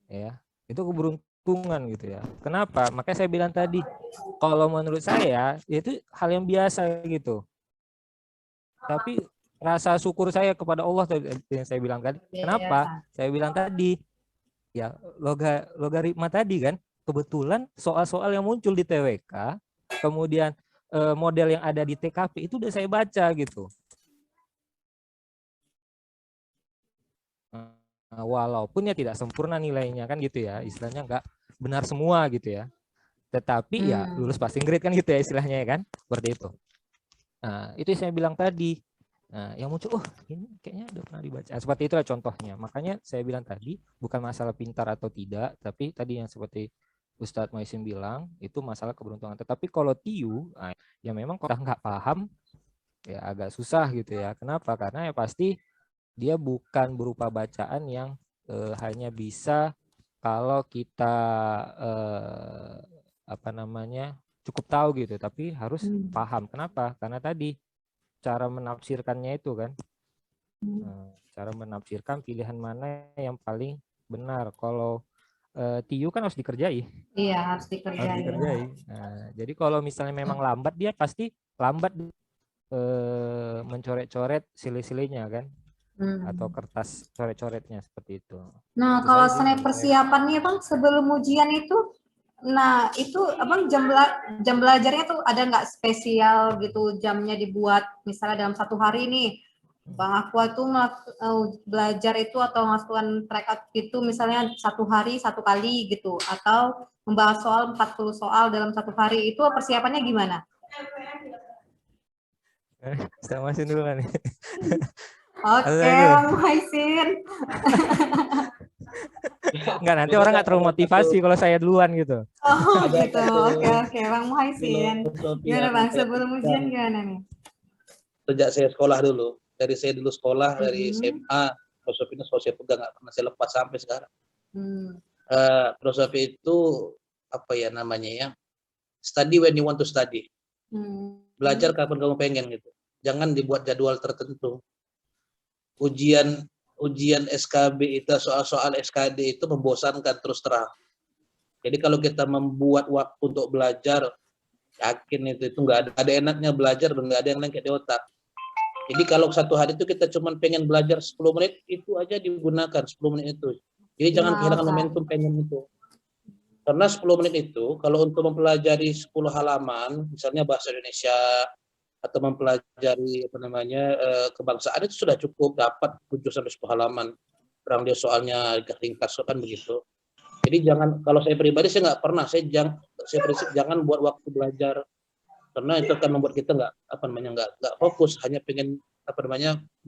Ya, itu keberuntungan gitu ya. Kenapa? Makanya saya bilang tadi, kalau menurut saya itu hal yang biasa gitu. Tapi rasa syukur saya kepada Allah yang saya bilang kan. Kenapa? Saya bilang tadi, ya logaritma tadi kan, kebetulan soal-soal yang muncul di TWK, kemudian model yang ada di TKP itu udah saya baca gitu. Walaupun ya tidak sempurna nilainya kan gitu ya, istilahnya nggak benar semua gitu ya. Tetapi ya lulus passing grade kan gitu ya istilahnya ya kan, seperti itu. Nah, itu yang saya bilang tadi. Nah, yang muncul, ini kayaknya udah pernah dibaca. Seperti itulah contohnya. Makanya saya bilang tadi, bukan masalah pintar atau tidak, tapi tadi yang seperti Ustadz Maisin bilang, itu masalah keberuntungan. Tetapi kalau TIU, ya memang kalau nggak paham, ya agak susah gitu ya. Kenapa? Karena ya pasti dia bukan berupa bacaan yang hanya bisa kalau kita apa namanya cukup tahu gitu, tapi harus paham. Kenapa? Karena tadi cara menafsirkannya itu kan, cara menafsirkan pilihan mana yang paling benar. Kalau TIU kan harus dikerjai. Iya, harus Harus dikerjain. dikerjai. Nah, jadi kalau misalnya memang lambat, dia pasti lambat mencoret-coret silih-silihnya kan, atau kertas coret-coretnya seperti itu. Nah, Itu kalau saya sih senai menurut saya. persiapannya Bang sebelum ujian itu, nah itu Abang jam belajarnya tuh ada nggak spesial gitu, jamnya dibuat misalnya dalam satu hari nih, Bang Aqua tuh belajar itu atau melakukan track itu misalnya satu hari satu kali gitu, atau membahas soal 40 soal dalam satu hari, itu persiapannya gimana? Saya masih dulu nih. Oke, Bang Maisin. Enggak, nanti orang nggak terlalu motivasi kalau saya duluan gitu. Oh gitu, oke, Bang Maisin. Gimana Bang, sebelum ujian gimana nih? Sejak saya sekolah dulu, dari saya dulu sekolah, dari SMA, filosofi ini saya pegang, nggak pernah saya lepas sampai sekarang. Filosofi itu, apa ya namanya ya, study when you want to study. Belajar kapan kamu pengen gitu. Jangan dibuat jadwal tertentu. Ujian SKB itu, soal-soal SKD itu membosankan terus terang. Jadi kalau kita membuat waktu untuk belajar, yakin itu nggak ada enaknya belajar dan nggak ada yang lengket di otak. Jadi kalau satu hari itu kita cuma pengen belajar 10 menit, itu aja digunakan 10 menit itu. Jadi jangan kehilangan momentum pengen itu. Karena 10 menit itu, kalau untuk mempelajari 10 halaman, misalnya bahasa Indonesia, atau mempelajari apa namanya kebangsaan, itu sudah cukup dapat 7-10 halaman. Kurang dia soalnya ringkas kan begitu. Jadi jangan, kalau saya pribadi saya nggak pernah, saya prinsip jangan buat waktu belajar, karena itu akan membuat kita nggak fokus, hanya pengen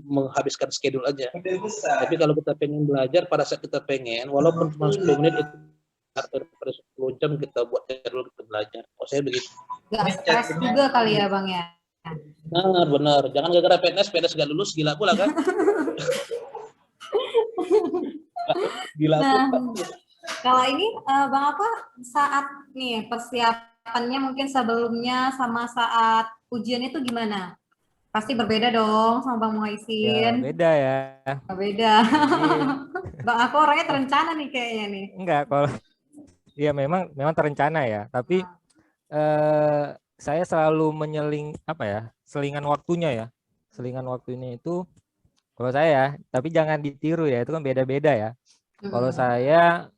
menghabiskan schedule aja. Tapi kalau kita pengen belajar pada saat kita pengen, walaupun cuma 10 menit itu pada 10 jam kita buat jadwal kita belajar. Saya begitu. Gak stres juga kali ya Bang ya. Benar. Jangan gara-gara PNS gak lulus, gila pula kan. Gila pula. Kalau ini Bang apa saat nih persiapannya mungkin sebelumnya sama saat ujian itu gimana? Pasti berbeda dong sama Bang Muhaisin. Ya, beda ya. Beda. Bang aku orangnya terencana nih kayaknya nih. Enggak, kalau ya memang terencana ya, tapi saya selalu selingan waktunya ya. Selingan waktunya itu kalau saya, tapi jangan ditiru ya, itu kan beda-beda ya. Kalau saya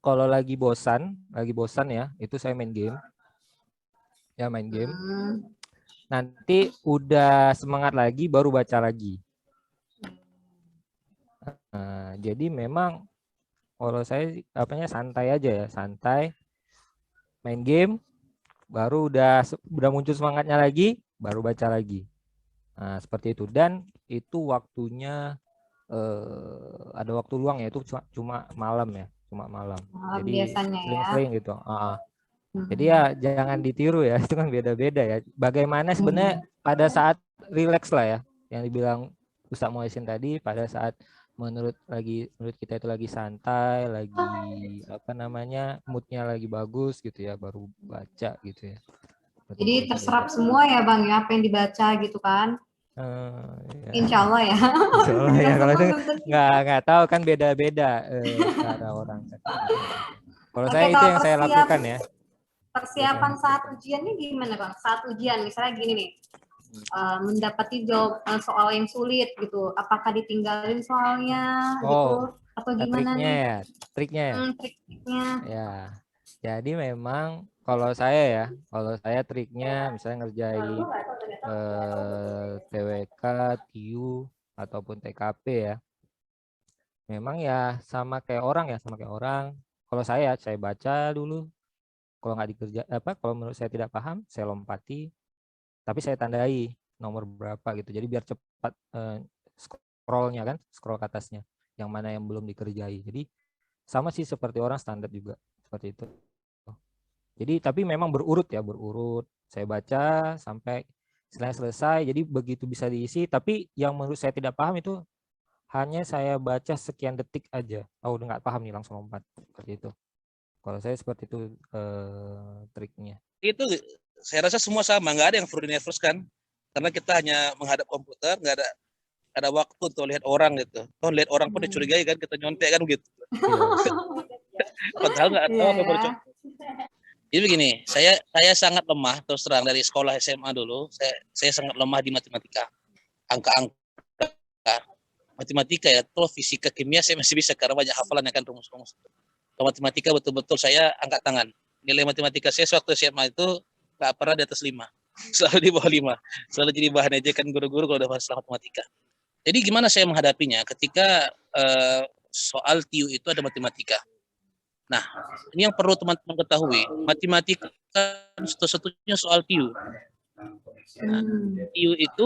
kalau lagi bosan ya, itu saya main game. Ya main game. Nanti udah semangat lagi baru baca lagi. Nah, jadi memang kalau saya santai aja ya, santai main game, baru udah muncul semangatnya lagi, baru baca lagi. Nah, seperti itu. Dan itu waktunya ada waktu luang ya, itu cuma malam ya, cuma malam. Jadi sering-sering ya. Gitu. Jadi ya jangan ditiru ya, itu kan beda-beda ya. Bagaimana sebenarnya pada saat relax lah ya, yang dibilang Ustadz Muhaisin tadi, pada saat menurut kita itu lagi santai, lagi moodnya lagi bagus gitu ya, baru baca gitu ya. Jadi terserap semua ya Bang ya, apa yang dibaca gitu kan. Ya. Insya Allah ya. Insya Allah ya. Kalau itu Belum tentu. nggak tahu kan beda-beda cara orang. Kalau Oke, saya itu kalau yang saya lakukan ya. persiapan saat ujiannya gimana Bang? Saat ujian misalnya gini nih, mendapati jawab soal yang sulit gitu, apakah ditinggalin soalnya Oh, gitu atau gimana triknya nih? ya, triknya ya. Triknya. Ya, jadi memang kalau saya triknya misalnya ngerjain TWK, TIU ataupun TKP ya. Memang ya sama kayak orang ya, sama kayak orang. Kalau saya baca dulu. Kalau nggak kalau menurut saya tidak paham, saya lompati. Tapi saya tandai nomor berapa gitu. Jadi biar cepat scrollnya kan, scroll ke atasnya. Yang mana yang belum dikerjai. Jadi sama sih seperti orang standar juga seperti itu. Jadi tapi memang berurut ya, berurut. Saya baca sampai selesai. Jadi begitu bisa diisi. Tapi yang menurut saya tidak paham itu hanya saya baca sekian detik aja. Oh, udah nggak paham nih, langsung lompat seperti itu. Kalau saya seperti itu triknya. Itu saya rasa semua sama, nggak ada yang perlu dinervoskan karena kita hanya menghadap komputer, nggak ada waktu untuk lihat orang gitu. Oh, lihat orang pun dicurigai kan, kita nyontek kan gitu. Padahal nggak tahu apa baru. Jadi begini, saya sangat lemah terus terang dari sekolah SMA dulu. Saya sangat lemah di matematika, angka-angka, matematika ya. Kalau fisika, kimia saya masih bisa karena banyak hafalan kan rumus-rumus. Kalau matematika betul-betul saya angkat tangan. Nilai matematika saya waktu SMA itu nggak pernah di atas 5. Selalu di bawah 5. Selalu jadi bahan ejekan guru-guru kalau udah bahas matematika. Jadi gimana saya menghadapinya ketika soal TIU itu ada matematika. Nah, ini yang perlu teman-teman ketahui. Matematika satu-satunya soal TIU. Nah, TIU itu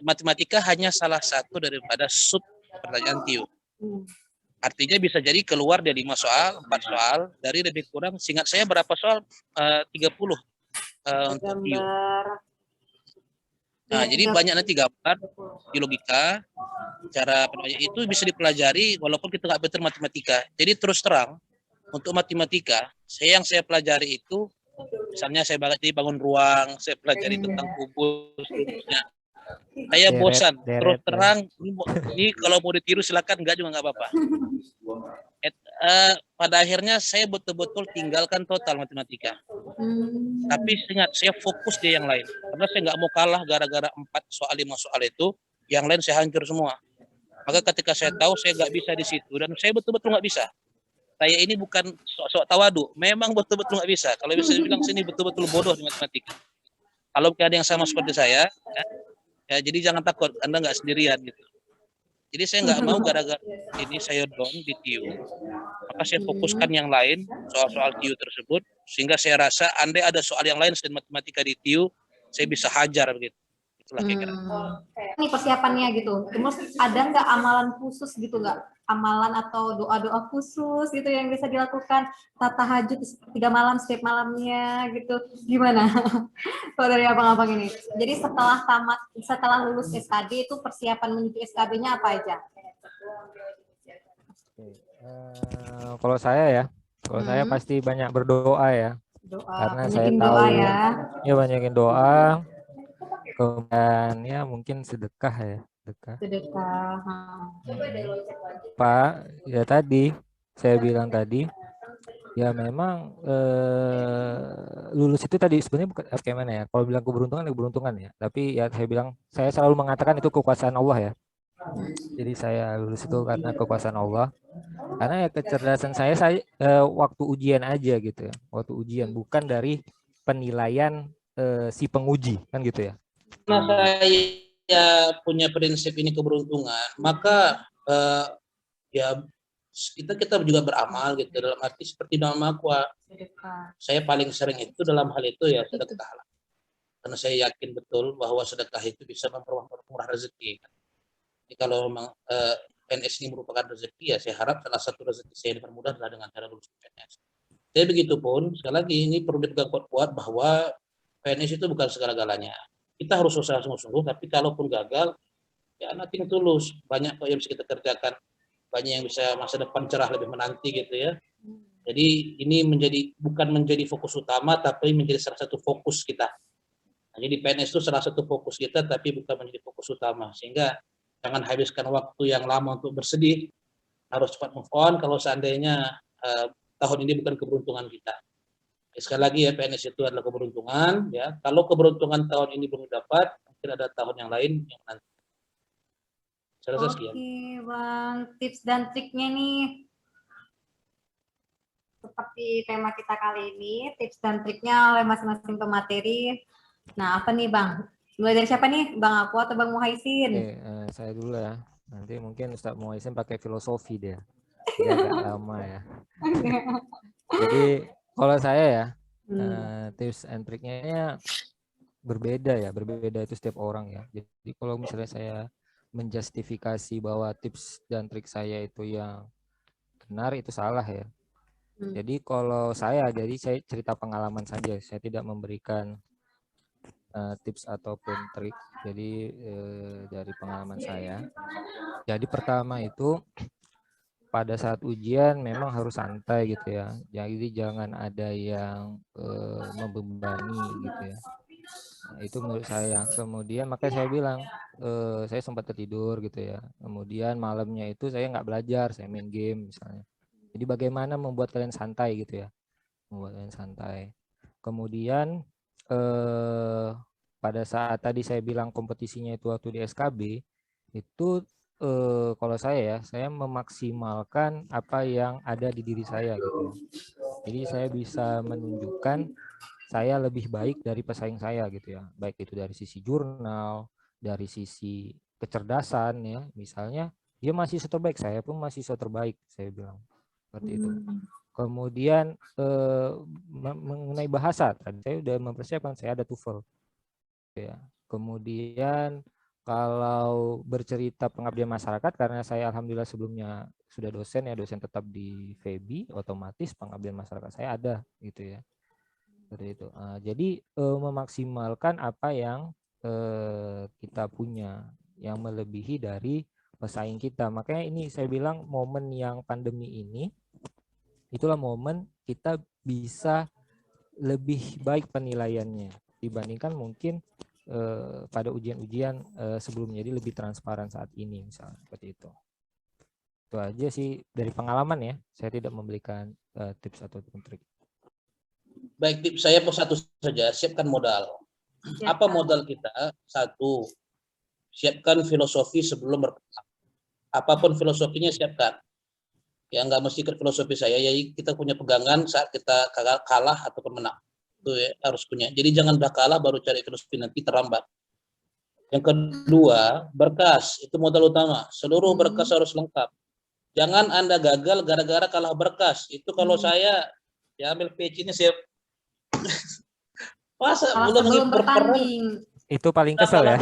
matematika hanya salah satu daripada sub pertanyaan TIU. Artinya bisa jadi keluar dari 5 soal, 4 soal, dari lebih kurang, seingat saya berapa soal? 30 untuk TIU. Nah, jadi banyak nanti gambar, di logika, cara itu bisa dipelajari walaupun kita nggak betul matematika. Jadi terus terang, untuk matematika, yang saya pelajari itu, misalnya saya bangun ruang, saya pelajari tentang kubus, saya bosan, terus terang, ini kalau mau ditiru silakan, enggak juga nggak apa-apa. Pada akhirnya saya betul-betul tinggalkan total matematika. Tapi ingat, saya fokus di yang lain. Karena saya nggak mau kalah gara-gara 4 soal, 5 soal itu, yang lain saya hancur semua. Maka ketika saya tahu saya nggak bisa di situ, dan saya betul-betul nggak bisa. Saya ini bukan sok-sok tawadu, memang betul-betul nggak bisa. Kalau bisa dibilang sini betul-betul bodoh di matematika. Kalau ada yang sama seperti saya, ya jadi jangan takut, Anda nggak sendirian gitu. Jadi saya nggak mau gara-gara ini saya down di TIU, maka saya fokuskan yang lain, soal-soal TIU tersebut, sehingga saya rasa andai ada soal yang lain selain matematika di TIU, saya bisa hajar begitu. Itulah kira-kira. Ini persiapannya gitu. Terus ada nggak amalan khusus gitu nggak? Amalan atau doa-doa khusus gitu yang bisa dilakukan saat tahajud 3 malam setiap malamnya gitu. Gimana? Kalau dari abang-abang ini. Jadi setelah lulus SKD itu persiapan menuju SKB-nya apa aja? Kalau saya pasti banyak berdoa ya. Karena saya tahu ya banyakin doa. Kemudian ya mungkin sedekah. Pak, ya tadi saya bilang tadi, ya memang lulus itu tadi sebenarnya bukan kayak mana ya. Kalau bilang keberuntungan ya. Tapi ya saya bilang, saya selalu mengatakan itu kekuasaan Allah ya. Jadi saya lulus itu karena kekuasaan Allah. Karena ya kecerdasan saya waktu ujian aja gitu ya. Waktu ujian, bukan dari penilaian si penguji kan gitu ya. Karena saya punya prinsip ini keberuntungan, maka ya kita juga beramal gitu, dalam arti seperti dalam aqua. Saya paling sering itu dalam hal itu ya sedekah. Karena saya yakin betul bahwa sedekah itu bisa mempermurah rezeki. Jadi kalau memang PNS ini merupakan rezeki, ya saya harap salah satu rezeki saya dipermudah adalah dengan cara lulus PNS. Jadi begitupun, sekali lagi ini perlu dipegang kuat-kuat bahwa PNS itu bukan segala-galanya. Kita harus usaha sungguh-sungguh, tapi kalaupun gagal, ya nothing tulus. Banyak kok yang bisa kita kerjakan, banyak yang bisa masa depan cerah lebih menanti gitu ya. Jadi ini bukan menjadi fokus utama, tapi menjadi salah satu fokus kita. Nah, Jadi PNS itu salah satu fokus kita, tapi bukan menjadi fokus utama. Sehingga jangan habiskan waktu yang lama untuk bersedih, harus cepat move on kalau seandainya tahun ini bukan keberuntungan kita. Sekali lagi ya, PNS itu adalah keberuntungan. Ya, kalau keberuntungan tahun ini belum dapat, mungkin ada tahun yang lain yang nanti. Saya rasa sekian. Oke, Bang. Tips dan triknya nih, seperti tema kita kali ini, tips dan triknya oleh masing-masing pemateri. Nah, apa nih, Bang? Mulai dari siapa nih? Bang Aku atau Bang Muhaisin? Saya dulu ya. Nanti mungkin Ustaz Muhaisin pakai filosofi dia. Dia agak lama ya. Jadi kalau saya ya, tips and triknya berbeda itu setiap orang ya. Jadi kalau misalnya saya menjustifikasi bahwa tips dan trik saya itu yang benar, itu salah ya. Jadi kalau saya cerita pengalaman saja, saya tidak memberikan tips ataupun trik. Jadi dari pengalaman saya. Jadi pertama itu pada saat ujian memang harus santai gitu ya. Jadi jangan ada yang membebani gitu ya. Nah, itu menurut saya. Kemudian makanya saya bilang saya sempat tertidur gitu ya. Kemudian malamnya itu saya nggak belajar, saya main game misalnya. Jadi bagaimana membuat kalian santai gitu ya. Membuat kalian santai. Kemudian pada saat tadi saya bilang kompetisinya itu waktu di SKB, itu kalau saya memaksimalkan apa yang ada di diri saya gitu. Jadi saya bisa menunjukkan saya lebih baik dari pesaing saya gitu ya. Baik itu dari sisi jurnal, dari sisi kecerdasan ya. Misalnya dia mahasiswa terbaik, saya pun mahasiswa terbaik, saya bilang. Seperti itu. Kemudian mengenai bahasa, tadi saya sudah mempersiapkan, saya ada TOEFL. Ya. Kemudian kalau bercerita pengabdian masyarakat, karena saya alhamdulillah sebelumnya sudah dosen ya, dosen tetap di FEBI, otomatis pengabdian masyarakat saya ada gitu ya. Seperti itu. Jadi memaksimalkan apa yang kita punya, yang melebihi dari pesaing kita. Makanya ini saya bilang momen yang pandemi ini, itulah momen kita bisa lebih baik penilaiannya dibandingkan mungkin pada ujian-ujian sebelumnya. Jadi lebih transparan saat ini misalnya, seperti itu. Itu aja sih dari pengalaman ya. Saya tidak memberikan tips atau trik. Baik, tips saya satu saja, siapkan modal. Apa modal kita? Satu, siapkan filosofi sebelum berkembang. Apapun filosofinya siapkan. Ya nggak mesti ikut filosofi saya, ya kita punya pegangan saat kita kalah ataupun menang. Itu ya, harus punya. Jadi jangan udah kalah baru cari filosofi, nanti terlambat. Yang kedua, berkas. Itu modal utama. Seluruh berkas harus lengkap. Jangan Anda gagal gara-gara kalah berkas. Itu kalau saya ya ambil PC-nya saya masa belum bertanding. Itu paling kesel ya.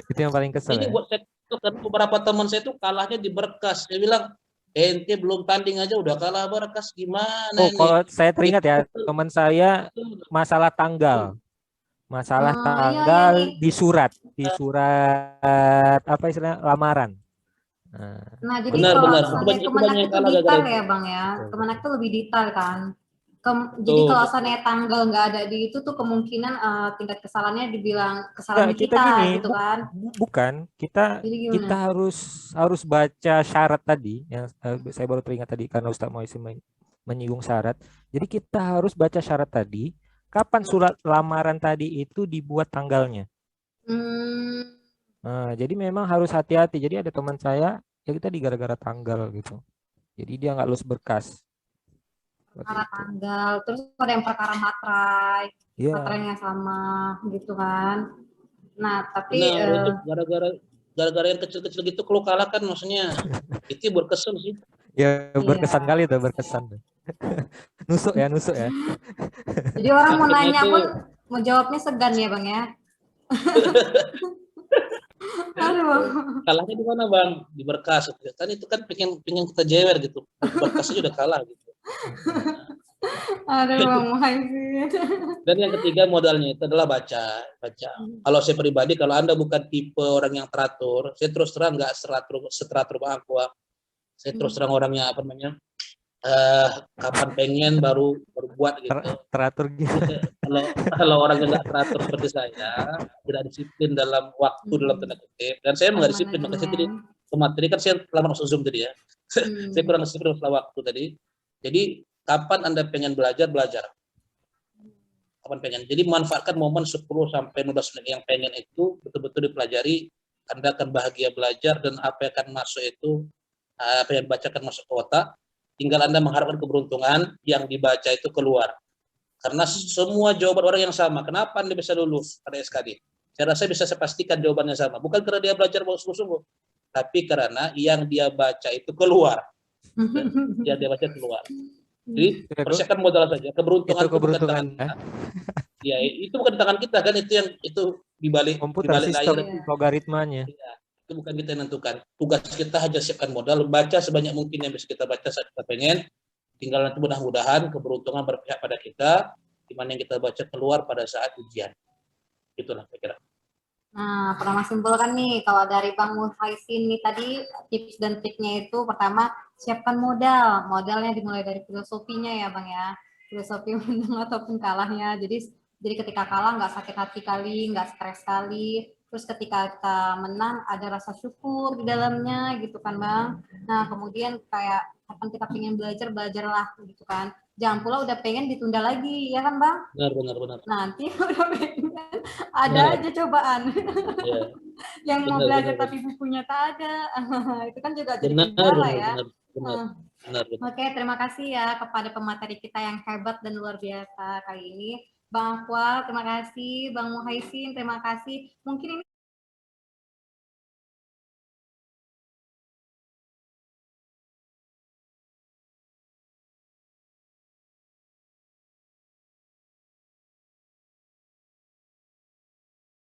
Itu yang paling kesel. Ini buat saya, beberapa teman saya itu kalahnya di berkas. Saya bilang, ente belum tanding aja udah kalah berkas, gimana ini? Kalau saya teringat ya, teman saya masalah tanggal. Masalah tanggal di surat apa istilahnya, lamaran. Nah, jadi kalau misalnya Kemenak itu detail ya Bang ya, Kemenak itu lebih detail kan. Jadi kalau misalnya tanggal nggak ada di itu tuh kemungkinan tingkat kesalahannya dibilang kesalahan kita gitu kan. Bukan, kita harus baca syarat tadi yang saya baru teringat tadi karena Ustaz Muhaisin menyinggung syarat. Jadi kita harus baca syarat tadi, kapan surat lamaran tadi itu dibuat tanggalnya. Nah, jadi memang harus hati-hati. Jadi ada teman saya ya kita gara-gara tanggal gitu. Jadi dia nggak lulus berkas. Perkara tanggal, terus ada yang perkara materai, materainya sama gitu kan. Nah, tapi itu gara-gara yang kecil-kecil gitu kalau kalah kan maksudnya itu berkesan sih. Ya berkesan kali itu, berkesan. Nusuk ya. Jadi orang mau nanya pun mau jawabnya segan ya Bang ya. Aduh. Kalahnya di mana Bang? Di berkas. Kan itu kan pengen kita jewer gitu. Berkasnya udah kalah gitu. Aduh Bang Muhaisin. Dan yang ketiga modalnya itu adalah baca. Kalau saya pribadi, kalau Anda bukan tipe orang yang teratur, saya terus terang nggak seteratur Bang Aqua. Saya terus terang orangnya kapan pengen baru berbuat gitu. Teratur gitu. Kalau orang yang nggak teratur seperti saya, tidak disiplin dalam waktu dalam tanda kutip, dan saya nggak disiplin, makanya saya tadi materi kan saya lama masuk Zoom tadi ya. Saya kurang disiplin masalah waktu tadi. Jadi kapan Anda pengen belajar, belajar. Kapan pengen. Jadi manfaatkan momen 10 sampai 15 menit yang pengen itu betul-betul dipelajari. Anda akan bahagia belajar, dan apa yang akan masuk itu, apa yang dibacakan masuk ke otak. Tinggal Anda mengharapkan keberuntungan yang dibaca itu keluar. Karena semua jawaban orang yang sama. Kenapa Anda bisa lulus pada SKD? Saya rasa bisa saya pastikan jawabannya sama. Bukan karena dia belajar sungguh-sungguh, tapi karena yang dia baca itu keluar. Yang dia baca keluar. Jadi persiapkan modal saja. Keberuntungan itu bukan tangan kita. Ya, itu bukan tangan kita kan, itu dibalik komputer sistem logaritmanya. Ya, itu bukan kita yang menentukan. Tugas kita hanya siapkan modal, baca sebanyak mungkin yang bisa kita baca saat kita pengen. Tinggal nanti mudah-mudahan keberuntungan berpihak pada kita, di mana yang kita baca keluar pada saat ujian. Itulah kira-kira. Nah, pernah simpulkan nih, kalau dari Bang Muhaisin nih tadi, tips dan triknya itu pertama, siapkan modal. Modalnya dimulai dari filosofinya ya Bang ya. Filosofi menang ataupun kalahnya. Jadi ketika kalah nggak sakit hati kali, nggak stres kali. Terus ketika kita menang ada rasa syukur di dalamnya gitu kan Bang. Nah, kemudian kayak kapan kita pengen belajar, belajarlah gitu kan. Jangan pula udah pengen ditunda lagi, ya kan Bang? Benar. Nanti udah pengen ada aja cobaan. Ya. Yang mau belajar tapi bukunya tak ada. Itu kan juga jadi kendala ya. Benar. Oke, terima kasih ya kepada pemateri kita yang hebat dan luar biasa kali ini. Bang Aqua, terima kasih. Bang Muhaisin, terima kasih. Mungkin ini